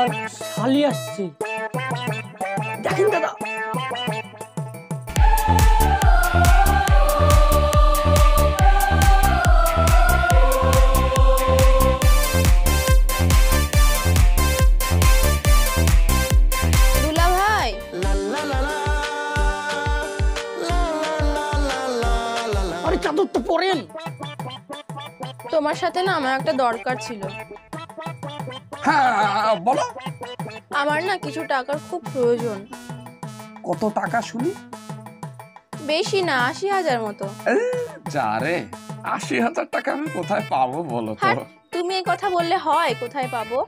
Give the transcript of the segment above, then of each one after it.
আপনার শালি আসছে, দেখেন দাদা। দুলা ভাই, আরে চাদর তো পরেন। তোমার সাথে না আমার একটা দরকার ছিল। হ্যাঁ বলো। আমার না কিছু টাকার খুব প্রয়োজন। কত টাকা শুনি? বেশি না, ৮০,০০০ মতো। যা রে, ৮০,০০০ টাকা আমি কোথায় পাবো বলো তো? তুমি এই কথা বললে হয়? কোথায় পাবো?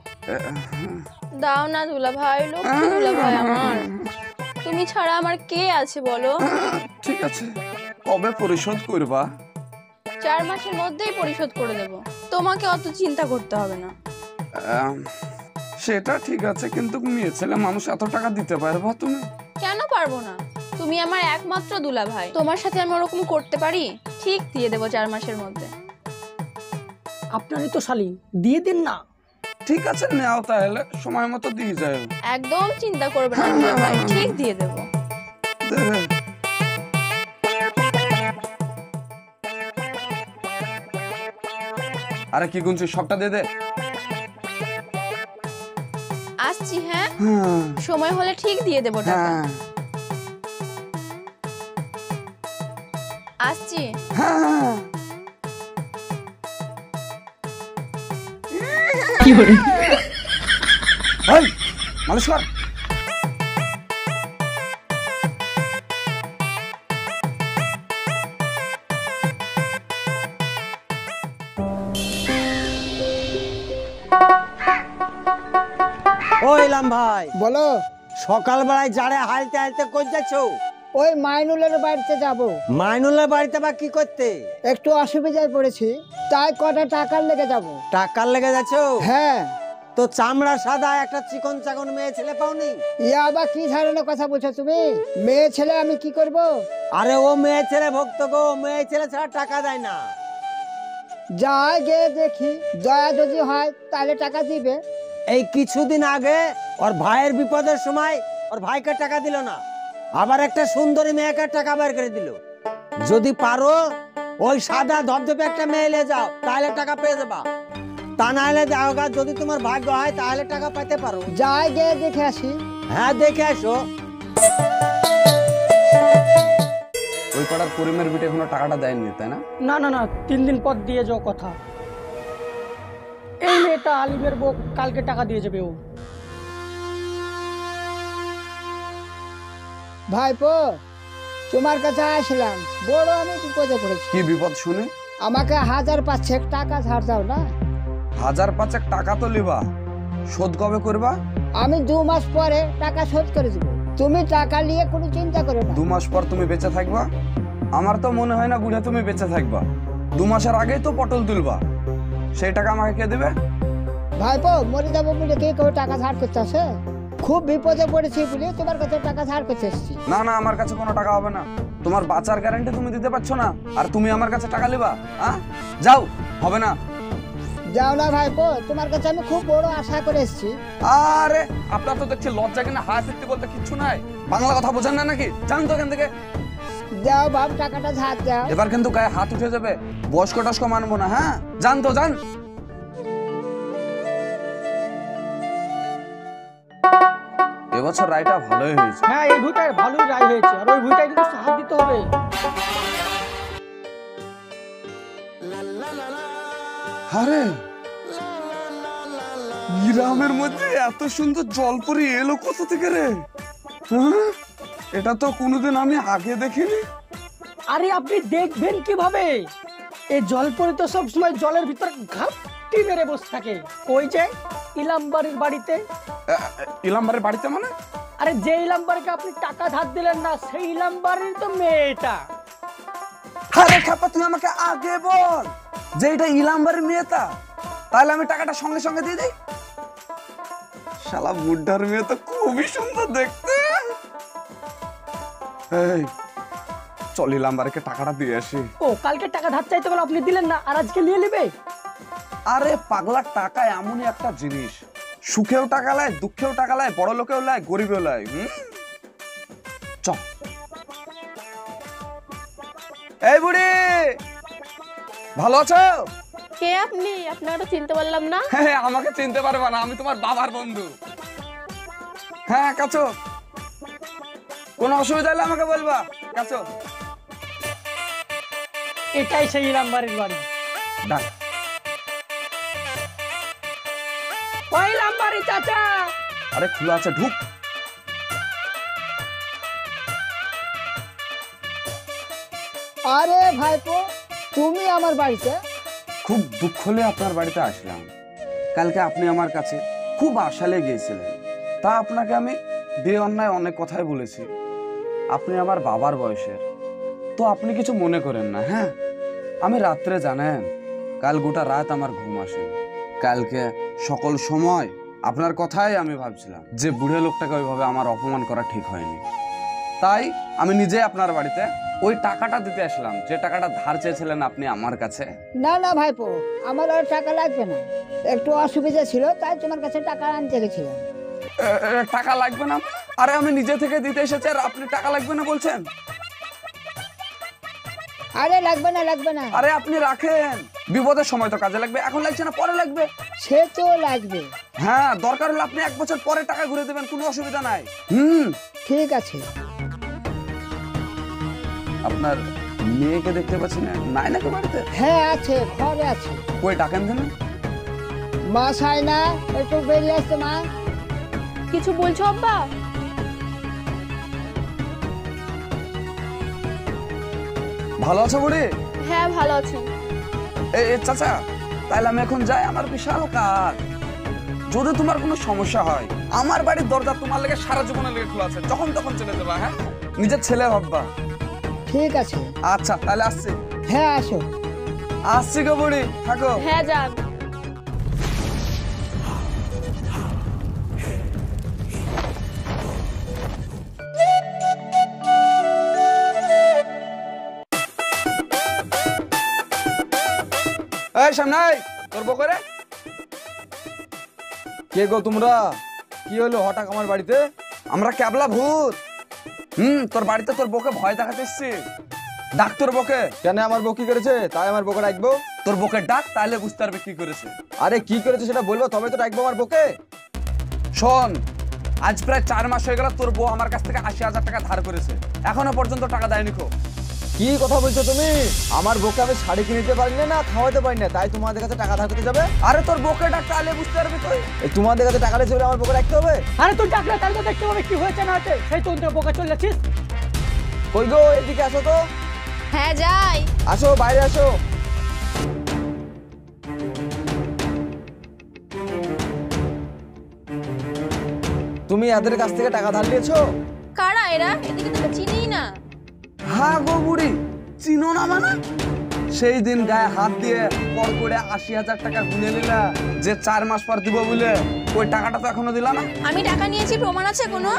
দাও না দুলা ভাই, লক্ষ্মী দুলা ভাই আমার। তুমি ছাড়া আমার কে আছে বলো? ঠিক আছে, কবে পরিশোধ করবা? ৪ মাসের মধ্যেই পরিশোধ করে দেব, তোমাকে অত চিন্তা করতে হবে না। সেটা ঠিক আছে, কিন্তু মেয়ে ছেলে মানুষ এত টাকা দিতে পারবা তুমি? কেন পারবো না? তুমি আমার একমাত্র দুলা ভাই, তোমার সাথে আমি ওরকম করতে পারি? ঠিক দিয়ে দেবো ৪ মাসের মধ্যে। আপনারই তো শালি, দিয়ে দিন না। ঠিক আছে, নাও তাহলে, সময় মতো দিয়ে যাও। একদম চিন্তা করবে না দুলা ভাই, ঠিক দিয়ে দেবো। আরে কি গুনছিস, সবটা দিয়ে দে। আসছি। হ্যাঁ, সময় হলে ঠিক দিয়ে দেবো টাকা। আসছি। কি করে মালিশ কর। ও ইলাম ভাই, বলো। সকাল বেলায় জাড়ে হালতে হালতে কই যাচ্ছ? ওই মাইনুলের বাড়িতে যাব। মাইনুলের বাড়িতে বা কি করতে? একটু অসুবিধায় পড়েছি, তাই কটা টাকার লেগে যাব। টাকার লেগে যাচ্ছ? হ্যাঁ। তো চামড়া সাদা একটা চিকন চাকন মেয়ে ছেলে পাওনি? ইয়া আবার কি ধরনের কথা বলছো তুমি? মেয়ে ছেলে আমি কি করব? আরে ও মেয়ে ছেলে ভক্ত গো, মেয়ে ছেলে ছাড়া টাকা দেয় না। যাই গে দেখি, দয়া যদি হয় তাহলে টাকা দিবে। এই কিছুদিন আগে ওর ভাইয়ের বিপদের সময় ওর ভাইকে টাকা দিল না, আবার একটা সুন্দরী মেয়েকে টাকা বের করে দিল। যদি পারো ওই সাদা ধবধবে একটা মেয়ে নিয়ে যাও, তাহলে টাকা পেয়ে যাবা। তা না হলে যাও গা, যদি তোমার ভাগ্য হয় তাহলে টাকা পেতে পারো। যাই গে দেখে আসি। হ্যাঁ, দেখে আসো। ওই পাড়ার করিমের বিটে এখনো টাকাটা দেয়নি, তাই না? না না না, 3 দিন পর দিয়ে যাও কথা। এই মেয়েটা আলিমের বউ, কালকে টাকা দিয়ে যাবে ও। ভাইপো, তোমার কাছে আসলাম, বড় আমি বিপদে পড়েছি। কি বিপদ শুনে? আমাকে ১,০০০ টাকা ধার দাও না। ১,৫০০ টাকা তো লিবা, শোধ কবে করবা? আমি 2 মাস পরে টাকা শোধ করে দেবো, তুমি টাকা নিয়ে কোনো চিন্তা করো না। 2 মাস পর তুমি বেঁচে থাকবা? আমার তো মনে হয় না বুড়া তুমি বেঁচে থাকবা। 2 মাসের আগেই তো পটল তুলবা, সেই টাকা আমাকে কে দেবে? ভাইপো, মরে যাবো বলে কে কেউ টাকা ধার করতে আসে? খুব বিপদে পড়েছি বলে তোমার কাছে টাকা ধার করতে এসেছি। না না, আমার কাছে কোনো টাকা হবে না। তোমার বাঁচার গ্যারান্টি তুমি দিতে পারছো না, আর তুমি আমার কাছে টাকা লিবা? যাও, হবে না। যাও না ভাইপো, তোমার কাছে আমি খুব বড় আশা করে এসেছি। আরে আপনার তো দেখছি লজ্জা কিনা হায় সত্যি বলতে কিচ্ছু নাই। বাংলা কথা বোঝেন না নাকি? জান তো এখান থেকে। যাও বাপ, টাকাটা ধার দাও। এবার কিন্তু গায়ে হাত উঠে যাবে, বয়স্ক টস্ক মানবো না। হ্যাঁ, জান তো, জান। এবছর রায়টা ভালোই হয়েছে। হ্যাঁ, এই ভুইটার ভালোই রায় হয়েছে, আর ওই ভুইটায় কিন্তু সাহায্য দিতে হবে। আরে গ্রামের মধ্যে এত সুন্দর জলপরি এলো কোথা থেকে রে? এটা তো কোনোদিন আমি আগে দেখিনি। আরে আপনি দেখবেন কিভাবে? এই জলপরি তো সবসময় জলের ভিতর ঘাপটি মেরে বসে থাকে। ওই যে ইলামবাড়ির বাড়িতে। ইলামবাড়ির বাড়িতে মানে? আরে যে ইলামবাড়িকে আপনি টাকা ধার দিলেন না, সেই ইলামবাড়ির তো মেয়েটা। আরে খাপা, তুমি আমাকে আগে বল যে এটা ইলামবাড়ির মেয়েটা, তাহলে আমি টাকাটা সঙ্গে সঙ্গে দিয়ে দিই। শালা বুড্ঢার মেয়ে তো খুবই সুন্দর দেখতে। এই চল ইলামবাড়িকে টাকাটা দিয়ে আসি। ও, কালকে টাকা ধার চাইতে বলে আপনি দিলেন না, আর আজকে নিয়ে নেবে? আরে পাগলা, টাকা এমনই একটা জিনিস, সুখেও টাকা লাই, দুঃখেও টাকা লাই, বড় লোকেও লাই, গরিবেও লাই। চ। এই বুড়ি, ভালো আছো? কে আপনি? আপনাকে তো চিনতে পারলাম না। হ্যাঁ, আমাকে চিনতে পারবে না, আমি তোমার বাবার বন্ধু। হ্যাঁ কাছো, কোনো অসুবিধা হলে আমাকে বলবা। কাছো, এটাই সেই ইলাম বাড়ির বাড়ি। ডাক। ওই ইলাম বাড়ি চাচা। আরে খোলা আছে, ঢুক। আরে ভাইপো, তুমি আমার বাড়িতে? খুব দুঃখ হলে আপনার বাড়িতে আসলাম। কালকে আপনি আমার কাছে খুব আশালে গিয়েছিলেন, তা আপনাকে আমি বেঅন্যায় অনেক কথাই বলেছি। আপনি আমার বাবার বয়সের, তো আপনি কিছু মনে করেন না। হ্যাঁ, আমি রাত্রে জানেন কাল গোটা রাত আমার ঘুম আসে। কালকে সকল সময় আপনার কথাই আমি ভাবছিলাম যে বুড়ে লোকটাকে ওইভাবে আমার অপমান করা ঠিক হয়নি। তাই আমি নিজে আপনার বাড়িতে ওই টাকাটা দিতে আসলাম, যে টাকাটা ধার চেয়েছিলেন আপনি আমার কাছে। না না ভাইপো, আমার আর টাকা লাগবে না, একটু অসুবিধা ছিল তাই তোমার কাছে টাকা আনতে গেছিলাম। টাকা লাগবে না? আরে আমি নিজে থেকে দিতে এসেছি আর আপনি টাকা লাগবে না বলছেন? আরে লাগবে না, লাগবে না। আরে আপনি রাখেন, বিপদের সময় তো কাজে লাগবে, এখন লাগছে না পরে লাগবে। সে তো লাগবে। হ্যাঁ, দরকার হলে আপনি 1 বছর পরে টাকা ঘুরে দেবেন, কোনো অসুবিধা নাই। ঠিক আছে। আপনার মেয়েকে দেখতে পাচ্ছি না, নাই নাকি বাড়িতে? হ্যাঁ আছে, ঘরে আছে। কই ডাকেন দেন? মা চাই না, একটু বেরিয়ে আসতে মা। কিছু বলছো আব্বা? ভালো আছো বুড়ি? হ্যাঁ ভালো আছি। চাচা, তাহলে আমি এখন যাই, আমার বিশাল কাজ। যদি তোমার কোনো সমস্যা হয়, আমার বাড়ির দরজা তোমার লেগে সারা জীবনের লেগে খোলা আছে, যখন তখন চলে যাবা। হ্যাঁ, নিজের ছেলে ভাববা। ঠিক আছে। আচ্ছা তাহলে আসছি। হ্যাঁ আসো। আসছি গো বুড়ি, থাকো। হ্যাঁ যান। এই সামনে তোর বকরে কে গো তোমরা? কি হলো হঠাৎ আমার বাড়িতে? আমরা ক্যাবলা ভূত। তোর বাড়িতে তোর বউকে ভয় দেখাতে এসছি। ডাক তোর বউকে। কেন আমার বউ কি করেছে তাই আমার বউকে ডাকবো? তোর বউকে ডাক, তাহলে বুঝতে পারবে কি করেছে। আরে কি করেছে সেটা বলবো তবে তো ডাকবো আমার বউকে। শোন, আজ প্রায় 4 মাস হয়ে গেল তোর বউ আমার কাছ থেকে 80,000 টাকা ধার করেছে, এখনো পর্যন্ত টাকা দেয়নি। কি কথা বলছো তুমি? আমার বউকে আমি শাড়ি কিনে দিতে পারি না, খাওয়াতে পারি না, তাই তোমাদের কাছে টাকা ধার করতে যাবে? আরে তোর বউকে ডাক, তাহলে বুঝতে পারবি তুই। এই তোমাদের কাছে টাকা দিয়েছে বলে আমার বউকে রাখতে হবে? আরে তুই ডাকলে তাহলে তো দেখতে হবে কি হয়েছে না হয়েছে। সেই তো তোর বোকা চলে যাচ্ছিস। কই গো, এদিকে আসো তো। হ্যাঁ যাই। আসো, বাইরে আসো। তুমি এদের কাছ থেকে টাকা ধার নিয়েছো? কারা এরা? এদিকে তো চিনি না। হ্যাঁ গো বুড়ি, চিনো না মানে? সেই দিন গায়ে হাত দিয়ে পর করে 80,000 টাকা গুনে নিলা, যে 4 মাস পর দিব বলে, ওই টাকাটা তো এখনো দিলা না। আমি টাকা নিয়েছি, প্রমাণ আছে কোনো?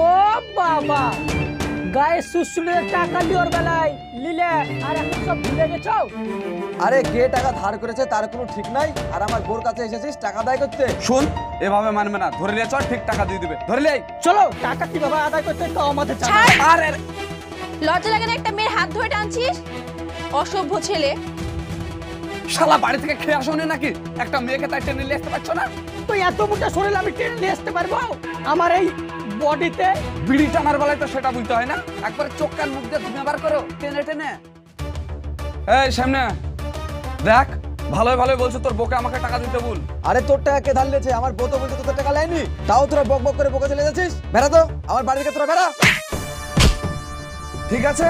ও বাবা, গায়ে সুসুলের টাকা লিওর বেলায় লিলে আর এখন সব ভুলে গেছো? আরে কে টাকা ধার করেছে তার কোনো ঠিক নাই, আর আমার বোর কাছে এসেছিস টাকা আদায় করতে? শুন, এভাবে মানবে না, ধরে নিয়ে চল, ঠিক টাকা দিয়ে দিবে। ধরে লে চলো, টাকা কিভাবে আদায় করতে তো আমাদের জানা। ছাড়। আরে লজ্জা লাগে না একটা মেয়ের হাত ধরে টানছিস? অসভ্য ছেলে। শালা বাড়ি থেকে খেয়ে আসোনি নাকি? একটা মেয়েকে তাই টেনে নিয়ে আসতে পারছো না? তুই এত মোটা শরীর আমি টেনে নিয়ে আসতে পারবো? আমার এই বডিতে বিড়ি টানার বেলায় তো সেটা বুঝতে হয় না, একবার চোখ কান মুখ দিয়ে ধুমে বার করো টেনে টেনে। এই সামনে দেখ, ভালোই ভালোই বলছো তোর বউকে আমাকে টাকা দিতে বল। আরে তোর টাকা কে ধার নিয়েছে? আমার বউ তো বলছে তোর টাকা লাইনি, তাও তোরা বক বক করে বকে চলে যাচ্ছিস। বেড়া তো আমার বাড়ি থেকে, তোরা বেড়া। ঠিক আছে,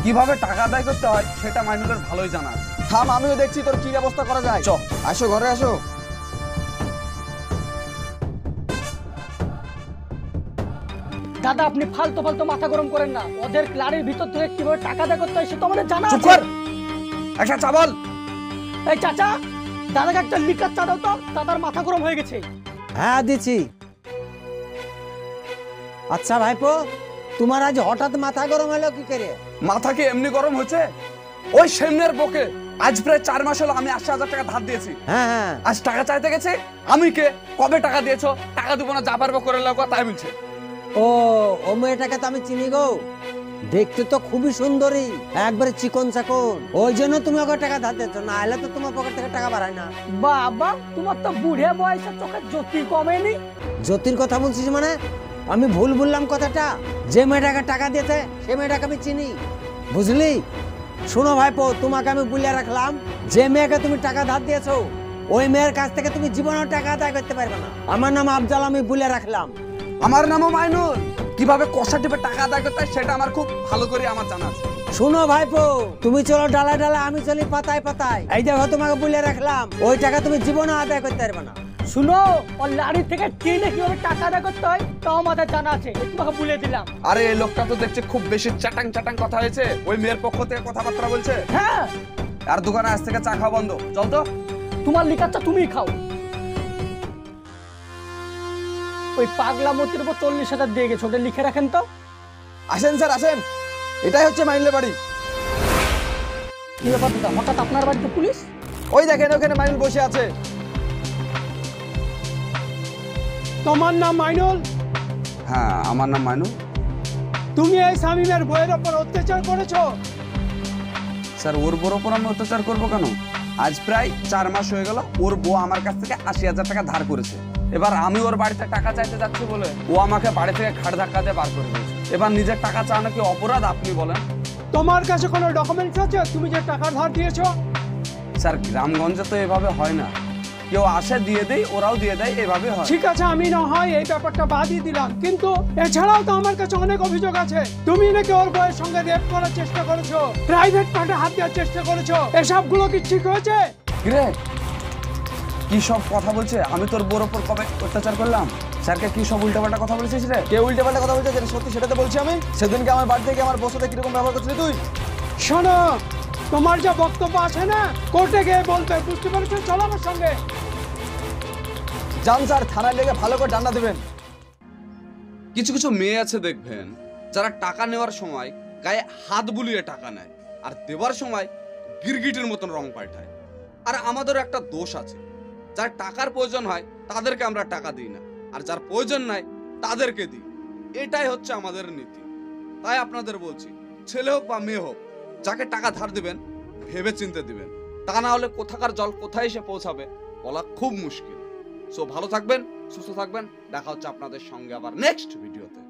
কিভাবে টাকা আদায় করতে হয় সেটা মাইনুলের ভালোই জানা আছে। থাম, আমিও দেখছি তোর কি ব্যবস্থা করা যায়। চ। আসো ঘরে আসো। দাদা আপনি ফালতু ফালতু মাথা গরম করেন না। ওদের ক্লারের ভিতর থেকে কিভাবে টাকা আদায় করতে হয় সে তো আমাদের জানা চুপ আছে। কর, একটা চা বল। এই চাচা, দাদাকে একটা লিকার চা দাও তো, দাদার মাথা গরম হয়ে গেছে। হ্যাঁ দিচ্ছি। আচ্ছা ভাইপো, তোমার আজ হঠাৎ মাথা গরম হলো কি করে? মাথা কি এমনি গরম হচ্ছে? ওই সামনের বকে আজ প্রায় 4 মাস হলো আমি 80,000 টাকা ধার দিয়েছি। হ্যাঁ হ্যাঁ, আজ টাকা চাইতে গেছে, আমি কে, কবে টাকা দিয়েছো, টাকা দিব না, যা পারবো করে লাগো তাই বলছে। ও মেয়েটাকে তো আমি চিনি গো, দেখতে তো খুবই সুন্দরী, একবারে চিকন চাকন, ওই জন্য তুমি ওকে টাকা ধার দিচ্ছ, না হলে তো তোমার পকেট থেকে টাকা বাড়ায় না। বাবা তোমার তো বুড়ে বয়সে চোখের জ্যোতি কমেনি। জ্যোতির কথা বলছিস মানে? আমি ভুল বললাম কথাটা, যে মেয়েটাকে টাকা দিয়েছে সে মেয়েটাকে আমি চিনি, বুঝলি? শোনো ভাইপো, তোমাকে আমি বলে রাখলাম, যে মেয়েকে তুমি টাকা ধার দিয়েছো ওই মেয়ের কাছ থেকে তুমি জীবনেও টাকা আদায় করতে পারবে না। আমার নাম আফজাল, আমি বলে রাখলাম। আমার নামও মাইনুল। কিভাবে কষা টিপে টাকা আদায় করতে হয় সেটা আমার খুব ভালো করে আমার জানা আছে। শোনো ভাইপো, তুমি চলো ডালা ডালা, আমি চলি পাতায় পাতায়। এই দেখো তোমাকে বলে রাখলাম, ওই টাকা তুমি জীবনে আদায় করতে পারবে না। শুনো, ওর লাড়ি থেকে টেনে কিভাবে টাকা আদায় করতে হয় তাও আমাদের জানা আছে, তোমাকে বলে দিলাম। আরে এই লোকটা তো দেখছে খুব বেশি চাটাং চাটাং কথা হয়েছে, ওই মেয়ের পক্ষ থেকে কথাবার্তা বলছে। হ্যাঁ, আর দোকানে আজ থেকে চা খাওয়া বন্ধ, চল তো। তোমার লিখাচ্ছা তুমি খাও। ওই পাগলা মতির উপর 40,000 দিয়ে গেছো, ওটা লিখে রাখেন তো। আসেন স্যার আসেন, এটাই হচ্ছে মাইনুলের বাড়ি। কি ব্যাপার দাদা, হঠাৎ আপনার বাড়িতে পুলিশ? ওই দেখেন ওখানে মাইনুল বসে আছে। তোমার নাম মাইনুল? হ্যাঁ আমার নাম মাইনুল। তুমি এই শামীমের বইয়ের ওপর অত্যাচার করেছো? স্যার ওর বউর ওপর আমি অত্যাচার করবো কেন? আজ প্রায় 4 মাস হয়ে গেল ওর বউ আমার কাছ থেকে 80,000 টাকা ধার করেছে। এবার আমি ওর বাড়িতে টাকা চাইতে যাচ্ছি বলে ও আমাকে বাড়ি থেকে ঘাট ধাক্কা দিয়ে বার করে দিয়েছে। এবার নিজের টাকা চাওয়া কি অপরাধ আপনি বলেন? তোমার কাছে কোনো ডকুমেন্টস আছে তুমি যে টাকা ধার দিয়েছো? স্যার গ্রামগঞ্জে তো এভাবে হয় না, কেউ আসে দিয়ে দেয়, ওরাও দিয়ে দেয়, এভাবে হয়। ঠিক আছে, আমি না হয় এই ব্যাপারটা বাদই দিলাম, কিন্তু এছাড়াও তো আমার কাছে অনেক অভিযোগ আছে। তুমি নাকি ওর বউয়ের সঙ্গে রেপ করার চেষ্টা করেছো, প্রাইভেট পার্টে হাত দেওয়ার চেষ্টা করেছো, এসবগুলো কি ঠিক হয়েছে? কিরে কি সব কথা বলছে? আমি তোর বউর ওপর কবে অত্যাচার করলাম? স্যারকে কি সব উল্টাপাল্টা কথা বলেছিস রে? কে উল্টে পাল্টা কথা বলছে যেটা সত্যি সেটা তো বলছি আমি। সেদিনকে আমার বাড়ি থেকে আমার বউর সাথে কিরকম ব্যবহার করছিলি তুই? শোনো, তোমার যা বক্তব্য আছে না কোর্টে গিয়ে বলতে, বুঝতে পেরেছো? চলো আমার সঙ্গে। যান স্যার, থানায় লেগে ভালো করে ডান্ডা দেবেন। কিছু কিছু মেয়ে আছে দেখবেন, যারা টাকা নেওয়ার সময় গায়ে হাত বুলিয়ে টাকা নেয়, আর দেওয়ার সময় গিরগিটির মতন রং পাল্টায়। আর আমাদেরও একটা দোষ আছে, যার টাকার প্রয়োজন হয় তাদেরকে আমরা টাকা দিই না, আর যার প্রয়োজন নাই তাদেরকে দিই। এটাই হচ্ছে আমাদের নীতি। তাই আপনাদের বলছি, ছেলে হোক বা মেয়ে হোক, যাকে টাকা ধার দিবেন ভেবে চিন্তে দিবেন, তা না হলে কোথাকার জল কোথায় এসে পৌঁছাবে বলা খুব মুশকিল। সো ভালো থাকবেন, সুস্থ থাকবেন, দেখা হচ্ছে আপনাদের সঙ্গে আবার নেক্সট ভিডিওতে।